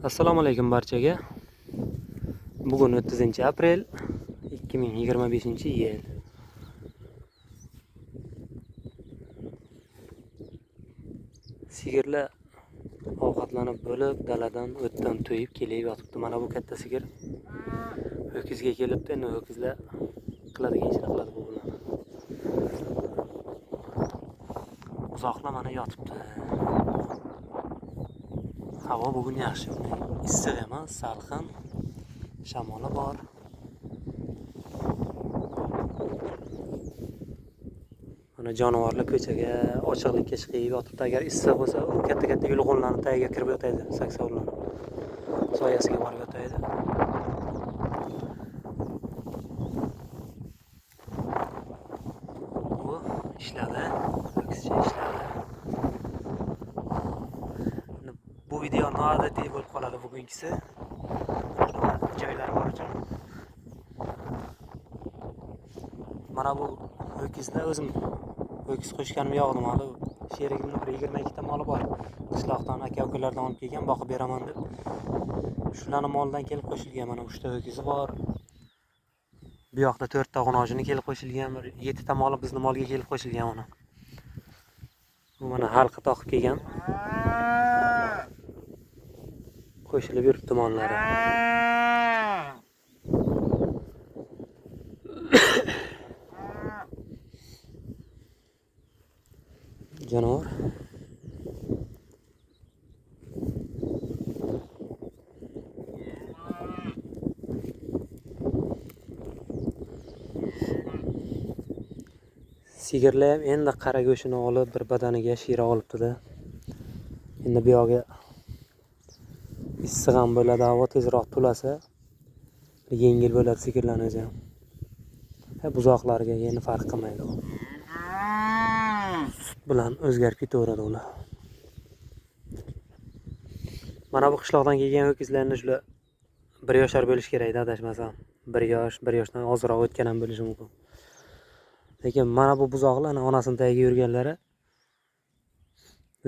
Assalomu alaykum barchaga. Bugun 30-aprel 2025-yil. Sigirlar ovqatlanib bo'lib, daladan o'tdan to'yib kelib yotibdi. Mana bu katta sigir ho'kizga kelibdi. Endi ho'kizlar qiladigan ishni qiladi bu bilan. Uzoqlar mana yotibdi. Havo bugun yaxshi. Issiq emas, salqin. Shamoli bor. Mana jonivorlar ko'chaga ochiqlikka chiqib yotibdi. Agar issiq bo'lsa, katta yulg'onlarning tagiga kirib yotadi, saksovullar. Soyasiga borib yotadi. Bu ishladi, ho'kizcha ishladi. Bu video noodatiy bo'lib qoladi bugünkisi. Joylari bor uchun. Mana bu ho'kizda o'zim ho'kiz qo'shganim yo'qdi mana. Sherigimni bir 22 ta moli bor. Qishloqdan aka-ukalardan olib kelgan, boqib beraman deb. Shularning molidan kelib qo'shilgan. Mana 3 ta ho'kizi bor. Bu yoqda 4 ta g'unojini kelib qo'shilgan, 7 ta moli bizning molga kelib qo'shilgan mana. Bu mana halqa toqib kelgan. Qo'shilib yuribdi mollari. Jonivor. Sigirlar ham endi qara go'shini olib bir badaniga shira olibdi-da. Endi bu yoqga issiq ham bo'ladi, havo tezroq to'lasa yengil bo'ladi sigirlarning o'zi ham. Buzoqlarga endi farq qilmaydi. Sut bilan o'zgarib ketaveradi ular. Mana bu qishloqdan kelgan ho'kizlarni shular 1 yoshar bo'lish kerak-da, adashmasam. 1 yoshdan ozroq o'tgan ham bo'lishi mumkin. Lekin mana bu buzoqlar onasining tagiga yurganlari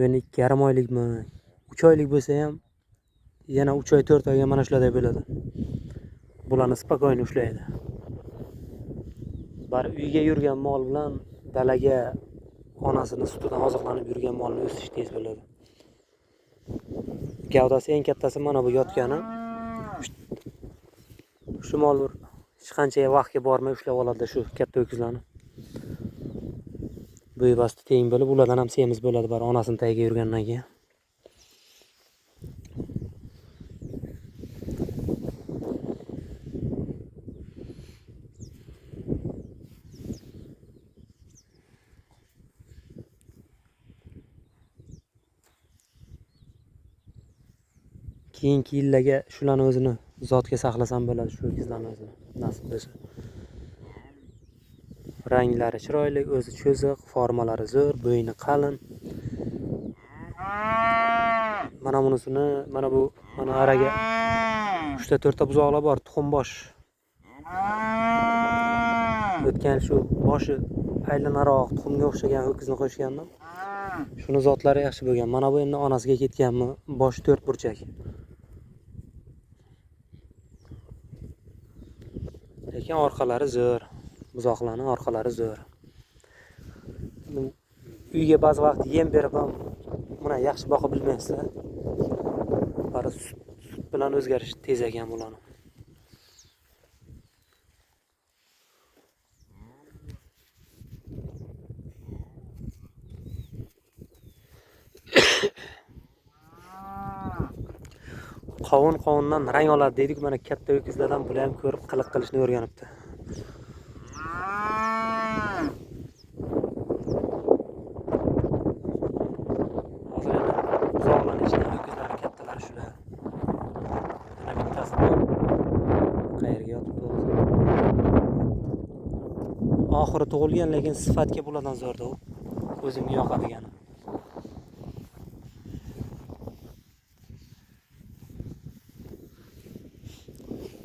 endi 2,5 oylikmi, 3 oylik bo'lsa ham yana 3 oy 4 oyga mana shularday bo'ladi. Bularni spokойно ushlaydi. Bari uyga yurgan mol bilan dalaga onasining sutidan oziqlanib yurgan molni o'sish tez bo'ladi. Gavdasi eng kattasi mana bu yotgani. Shu mol hech qancha vaqtga bormay ushlab oladi shu katta ho'kizlarni. Bo'yi-basti teng bo'lib, ulardan ham semiz bo'ladi bari onasining tagiga yurgandan keyin. Keyingi yillarga shularni o'zini zotga saqlasam bo'ladi, shu ho'kizlarni o'zini nasib bo'lsa. Ranglari chiroyli, o'zi cho'ziq, formalari zo'r, bo'yni qalin. Mana bunisini, mana bu araga 3 ta 4 ta buzoqlar bor, tuxumbosh. O'tgan shu boshi aylanaroq tuxumga o'xshagan ho'kizni qo'shgandim. Shuni zotlari yaxshi bo'lgan. Mana bu endi onasiga ketganmi, boshi 4 burchak. Lekin orqalari zo'r. Buzoqlarning orqalari zo'r. Uyga ba'zi vaqt yem berib ham buni yaxshi boqib bilmaysizlar. Bari sut bilan o'zgarish tez ekan bularni. Qovundan rang oladi deydik, mana katta ho'kizlardan bular ham ko'rib qiliq qilishni o'rganibdi. Buzoqlarning ichida ho'kizlar kattalari shular. Mana bittasi qayerga yotibdi o'zi. Oxiri tug'ilgan, lekin sifatga bulardan zo'rda u. O'zimga yoqadigani.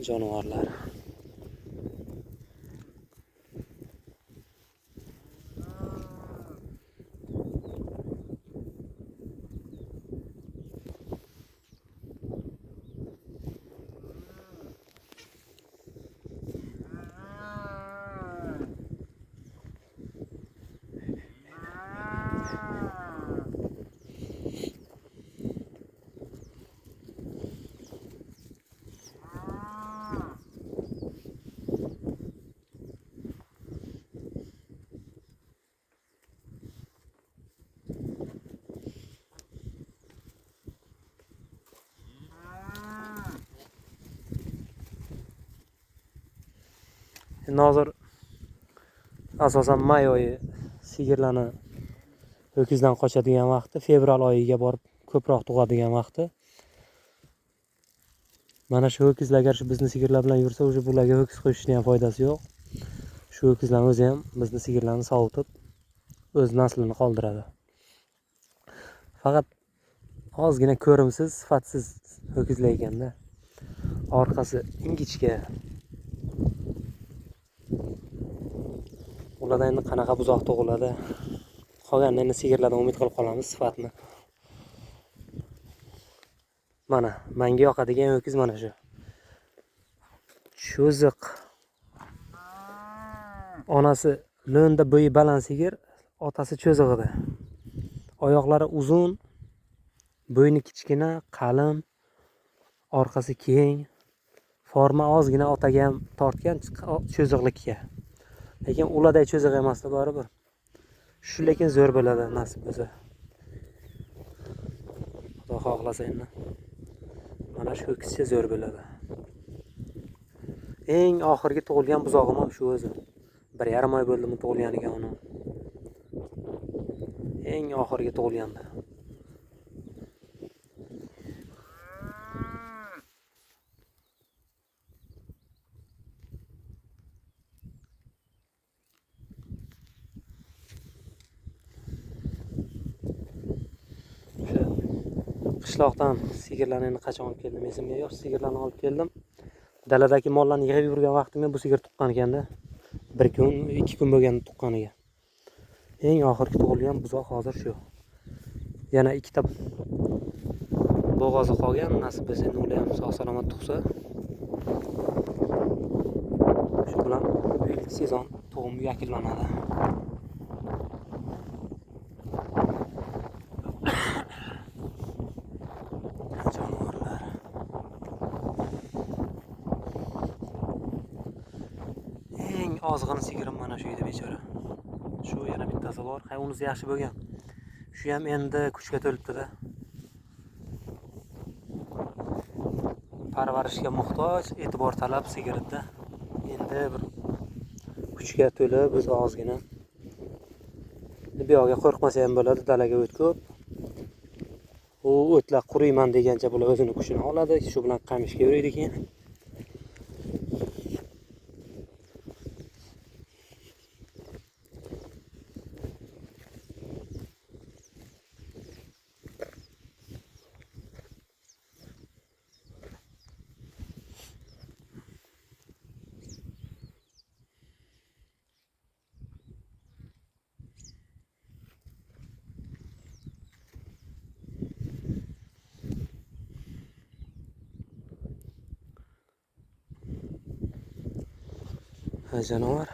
Jonivorlar. Endi hozir asosan may oyi sigirlarni ho'kizdan qochadigan vaqti, fevral oyiga borib ko'proq tug'adigan vaqti. Mana shu ho'kizlar agar shu bizni sigirlar bilan yursa, o'sha bularga ho'kiz qo'shishning ham foydasi yo'q. Shu ho'kizlar o'zi ham bizni sigirlarni sovutib, o'z naslini qoldiradi. Faqat ozgina ko'rimsiz, sifatsiz ho'kizlar ekanda. Orqasi ingichka. Ulardan endi qanaqa buzoq tug'iladi? Qolganini endi sigirlardan umid qilib qolamiz sifatni. Mana, menga yoqadigan ho'kiz mana shu. Cho'ziq. Onasi lo'nda bo'yi baland sigir, otasi cho'ziq edi. Oyoqlari uzun, bo'yni kichkina, qalin, orqasi keng. Forma ozgina otaga ham tortgan cho'ziqlikka. Lekin ularday cho'ziq emasdi baribir. Shu lekin zo'r bo'ladi nasib bo'lsa. Xudo xohlasa endi. Mana shu ho'kizcha zo'r bo'ladi. Eng oxirgi tug'ilgan buzog'im ham shu o'zi. 1,5 oy bo'ldimi tug'ilganiga uni. Eng oxirgi tug'ilganda. Qishloqdan sigirlarni endi qachon olib keldim esimga yo'q. Sigirlarni olib keldim. Daladagi mollarni yig'ib yurgan vaqtimda bu sigir tuqqan ekanda. 1 kun, 2 kun bo'lgan tuqqaniga. Eng oxirgi tug'ilgan buzoq hozir shu. Yana ikkita bo'g'ozi qolgan, nasib bo'lsa endi ular ham sog' salomat tug'sa. Shu bilan ilk sezon tug'im yakunlanadi. Jonivorlar. Eng ozg'in sigirim mana shu edi bechora. Shu yana bittasi bor. Unisi yaxshi bo'lgan. Shu ham endi kuchga to'libdi-da. Parvarishga muhtoj, e'tibor talab sigirda. Endi bir kuchga to'lib, o'zi ozgina. Bu yoqqa qo'rqmasa ham bo'ladi, dalaga o't ko'p. U o'tlar quriyman degancha bular o'zini kuchini oladi, shu bilan qamishga yuradi keyin. Jonivor.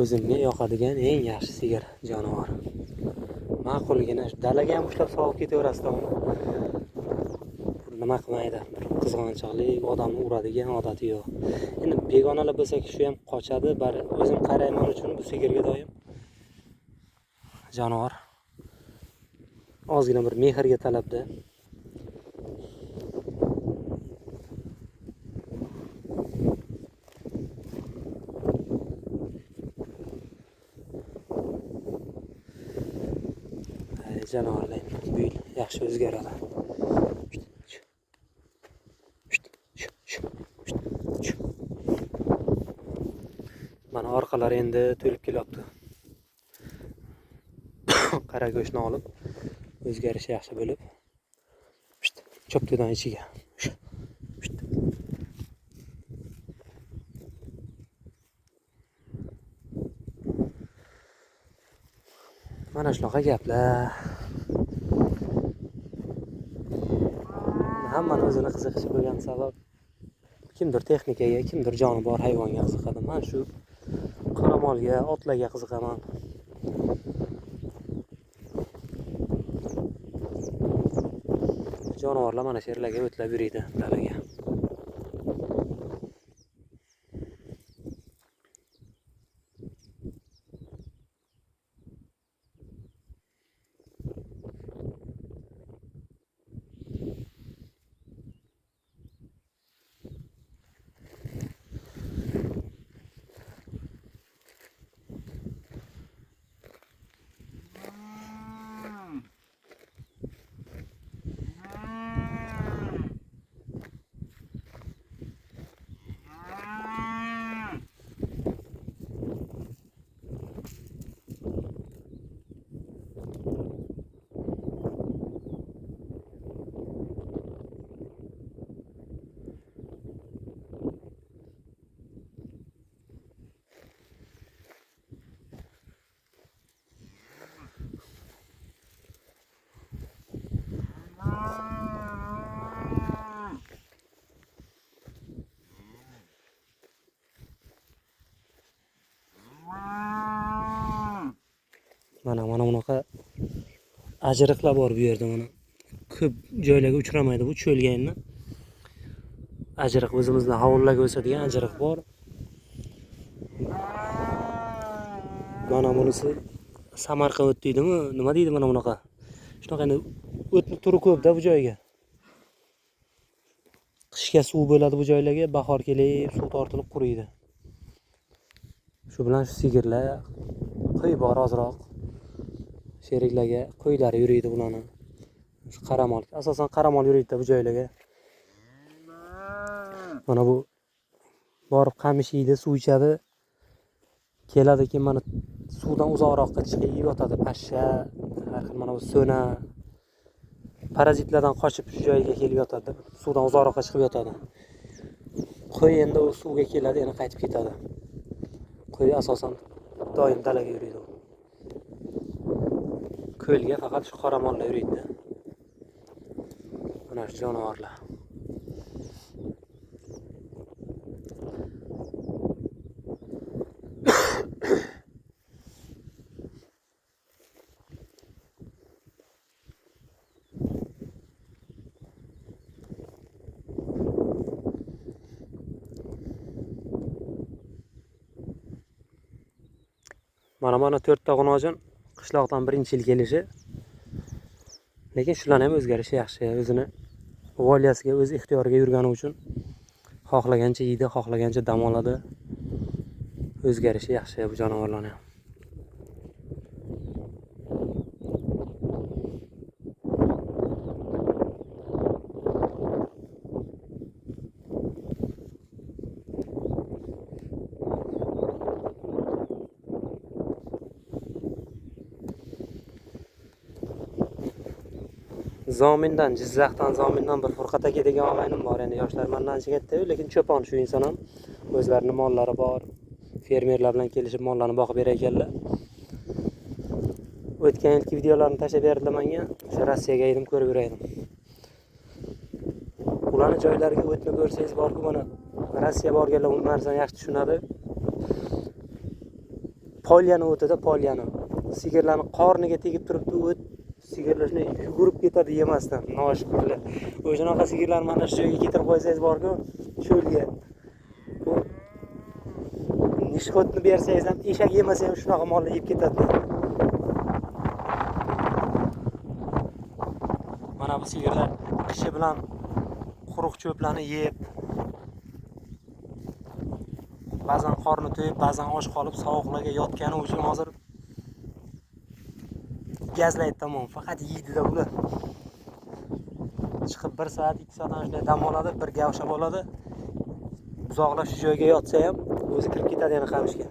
O'zimga yoqadigan eng yaxshi sigir jonivor. Ma'qulgina dalaga ham ushlab sog'ib ketaverasizlar uni. Nima qilmaydi? Qizg'onchiqlik, odamni uradigan odati yo'q. Endi begonalar bo'lsa shu ham qochadi, bari o'zim qarayman uchun bu sigirga doim jonivor. Ozgina bir mehrga talabda. Jonivorlar bu yil yaxshi o'zgaradi. Mana orqalari endi to'lib kelyapti. Qara go'shtni olib, o'zgarishi yaxshi bo'lib, choptadan ichiga. Mana shunaqa gaplar. Hammani o'zini qiziqishi bo'lgan sabab kimdir texnikaga, kimdir jonivor hayvonga qiziqadi. Men shu qoramolga, otlarga qiziqaman. Jonivorlar mana shu yerlarga o'tlab yuradi dalaga. Mana bunaqa ajriqlar bor bu yerda mana. Ko'p joylarga uchramaydi bu cho'lgayni. Ajriq o'zimizda hovullarga o'sadigan ajriq bor. Mana bunisi Samarqand deydimi? Nima deydi mana bunaqa? Shunaqa endi o'tni turi ko'p-da bu joyga. Qishga suv bo'ladi bu joylarga, bahor kelib suv tortilib quriydi. Shu bilan shu sigirlar qo'y bor ozroq. Sheriklarga qo'ylar yuriydi bularni. Qaramol, asosan qaramol yuriydi bu joylarga. Mana bu borib qamish yeydi, suv ichadi. Keladi keyin mana suvdan uzoqroqqa chiqib yotadi, pashsha, har xil mana bu so'na. Parazitlardan qochib shu joyga kelib yotadi. Suvdan uzoqroqqa chiqib yotadi. Qo'y endi u suvga keladi, yana qaytib ketadi. Qo'y asosan doim dalaga yuriydi. Ko'lga faqat shu qoramollar yuriydi. Mana shu jonivorlar. Mana 4 ta g'unojin qishloqdan birinchi yil kelishi. Lekin shular ham o'zgarishi yaxshi. O'zini voliyasiga, o'z ixtiyoriga yurgani uchun xohlagancha yeydi, xohlagancha dam oladi. O'zgarishi yaxshi bu jonivorlarning. Zomindan, Jizzaxdan Zomindan bir Furqat aka degan og'aynim bor. Endi yoshlar mendan ancha katta, lekin cho'pon shu inson ham. O'zlarining mollari bor. Fermerlar bilan kelishib mollarni boqib berar ekanlar. O'tgan yilgi videolarni tashlab berdilar menga. O'sha Rossiyaga edim, ko'rib yuraydim. Ularning joylariga o'tni ko'rsangiz borku, mana Rossiya borganlar bu narsani yaxshi tushunadi. Polyani o'tida polyani. Sigirlarning qorniga tegib turibdi o't. Sigirlar shunday yugurib ketadi yemasdan, noshukurlar. O'shanaqa sigirlarni mana shu joyga keltirib qo'ysangiz borku, cho'lga. Nishxotni bersangiz ham, eshak yemasa ham shunaqa mollar yeb ketadi. Mana bu sigirlar qishi bilan quruq cho'plarni yeb, ba'zan qorni to'yib, ba'zan och qolib sovuqlarga yotgani uchun hozir gazlaydi tamom, faqat yeydi-da ular. Chiqib 1 soat, 2 soat shunday dam oladi, bir gavshab oladi. Uzoqlar shu joyga yotsa ham o'zi kirib ketadi yana qamishga.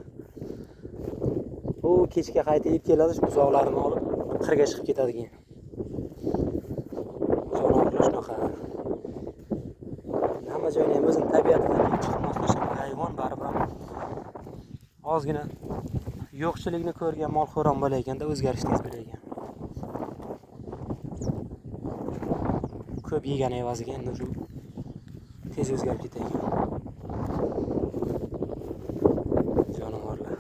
U kechga qaytib yeb keladi, shu buzoqlarini olib qirga chiqib ketadi keyin. Jonivorlar shunaqa. Hamma joyni ham o'zining tabiatidan chiqib moslashgan hayvon baribir. Ozgina yo'qchilikni ko'rgan molxo'ron bo'lar ekanda o'zgarishni tez bilar ekan. Ko'p yegan evaziga endi shu tez o'zgarib ketar ekan. Jonivorlar.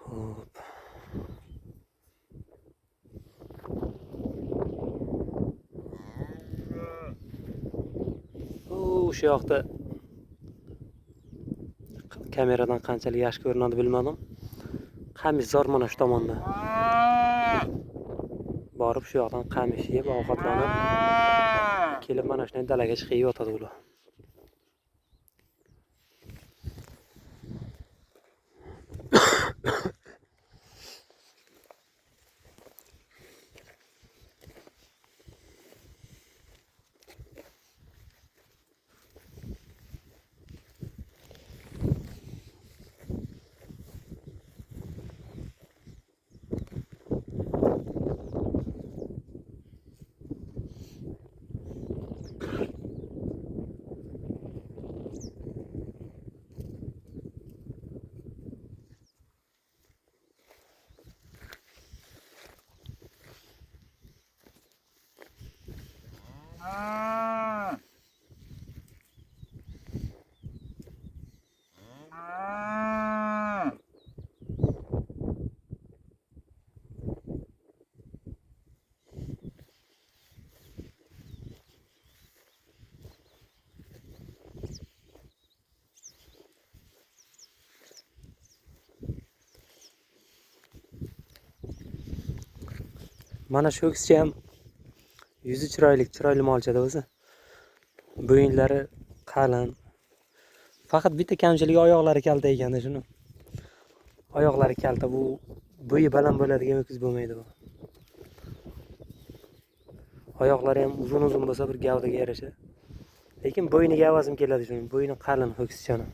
Hop. O'sha yoqda kameradan qanchalik yaxshi ko'rinadi bilmadim. Qamishzor mana shu tomonda. Borib shu yoqdan qamish yeb, ovqatlanib, kelib mana shunday dalaga chiqib yotadi ular. Mana shu kishi ham yuzi chiroyli molchada o'zi. Bo'yinlari qalin. Faqat bitta kamchiligi oyoqlari kalta ekanda shuni. Oyoqlari kalta, bu bo'yi baland bo'ladigan ho'kiz bo'lmaydi bu. Oyoqlari ham uzun bo'lsa bir gavdaga yarasha. Lekin bo'yniga avazim keladi shuni. Bo'yni qalin ho'kizchani.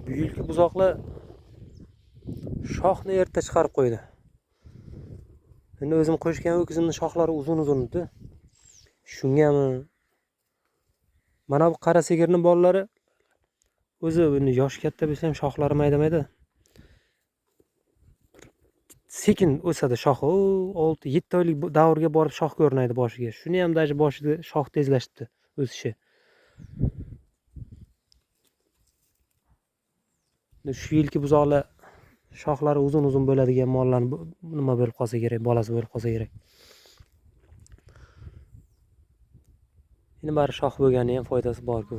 Bu yilgi buzoqlar shoxni erta chiqarib qo'ydi. Endi o'zim qo'shgan ho'kizimning shoxlari uzun edi. Shungami? Mana bu qara sigirning bolalari o'zi yosh katta bo'lsa ham shoxlari mayda-mayda. Sekin o'sadi shoxi. 6-7 oylik davrga borib shox ko'rinadi boshiga. Shuni ham daji boshida shox tezlashibdi o'sishi. Shu yilgi buzoqlar shoxlari uzun bo'ladigan mollarni nima bo'lib qolsa kerak, bolasi bo'lib qolsa kerak. Endi bari shox bo'lgani ham foydasi bor-ku.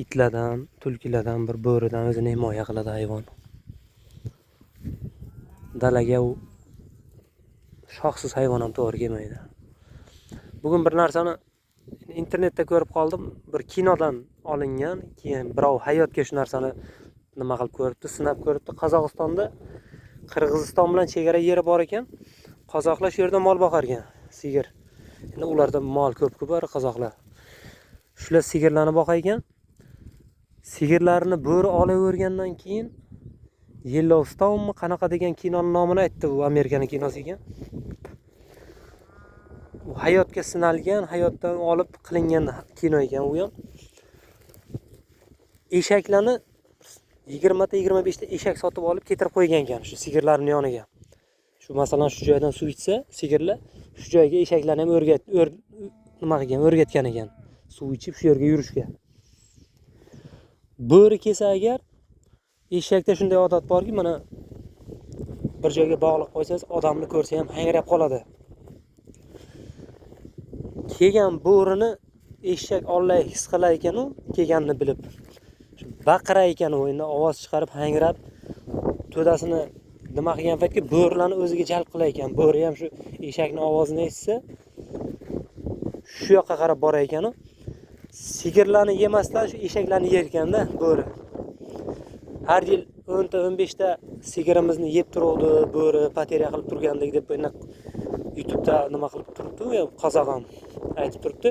Itlardan, tulkilardan, bir bo'ridan o'zini himoya qiladi hayvon. Dalaga u shoxsiz hayvon ham to'g'ri kelmaydi. Bugun bir narsani internetda ko'rib qoldim. Bir kinodan olingan, keyin birov hayotga shu narsani nima qilib ko'ribdi, sinab ko'ribdi. Qozog'istonda Qirg'iziston bilan chegara yeri bor ekan. Qozoqlar shu yerda mol boqar ekan, sigir. Endi ularda mol ko'p bor qozoqlar. Shular sigirlarni boqar ekan. Sigirlarni bo'ri olavergandan keyin Yellowstone'mi qanaqa degan kinoning nomini aytdi, bu Amerikaning kinosi ekan. U hayotga sinalgan, hayotdan olib qilingan kino ekan u ham. Eshaklarni 20 ta 25 ta eshak sotib olib ketirib qo'ygan ekan shu sigirlarning yoniga. Shu masalan shu joydan suv ichsa, sigirlar shu joyga eshaklarni ham o'rgatgan ekan. Suv ichib shu yerga yurishga. Bo'ri kelsa agar eshakda shunday odat borki, mana bir joyga bog'liq qo'ysangiz, odamni ko'rsa ham hangrab qoladi. Kelgan bo'rini eshak Alloh his qilar ekan u, kelganini bilib. Baqirar ekan u, endi ovoz chiqarib hangrab to'dasini nima qilgan paytga bo'rilarni o'ziga jalb qilar ekan. Bo'ri ham shu eshakning ovozini eshitsa, shu yoqqa qarab borar ekan u. Sigirlarni yemasdan shu eshaklarni yer ekanda bo'ri. Har yil 10 ta 15 ta sigirimizni yeb turuvdi, bo'ri pateriya qilib turgandek deb YouTube'da nima qilib turibdi, qozoq ham aytib turibdi.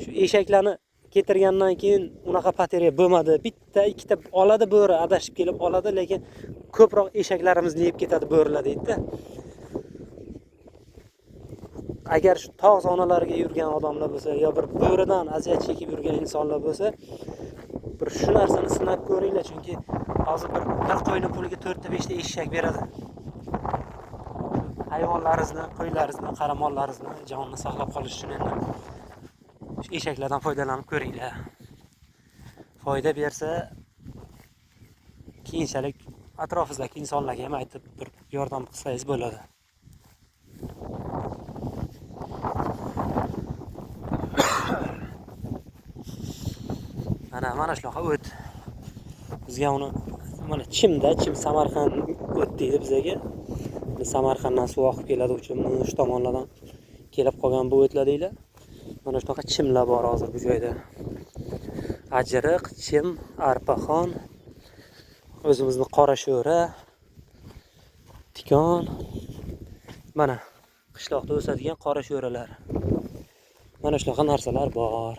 Shu eshaklarni ketirgandan keyin unaqa pateriya bo'lmadi. Bitta, ikkita oladi bo'ri, adashib kelib oladi, lekin ko'proq eshaklarimizni yeb ketadi bo'rilar deydi. Agar shu tog' zonalariga yurgan odamlar bo'lsa, yo bir bo'ridan aziyat chekib yurgan insonlar bo'lsa, bir shu narsani sinab ko'ringlar, chunki hozir bir qo'yning puliga 4 ta 5 ta eshak beradi. Hayvonlaringizni, qo'ylaringizni, qaramollaringizni jonini saqlab qolish uchun endi shu eshaklardan foydalanib ko'ringlar. Foyda bersa, keyinchalik atrofingizdagi insonlarga ham aytib bir yordam qilsangiz bo'ladi. Mana shunaqa o't. Bizga uni mana chim Samarqand o't deydi bizga. Samarqanddan suv oqib keladi uchun shu tomonlardan kelib qolgan bu o'tlar deylar. Mana shunaqa chimlar bor hozir bu joyda. Ajriq, chim, arpaxon, o'zimizning qora sho'ra, tikon. Mana qishloqda o'sadigan qora sho'ralar. Mana shunaqa narsalar bor.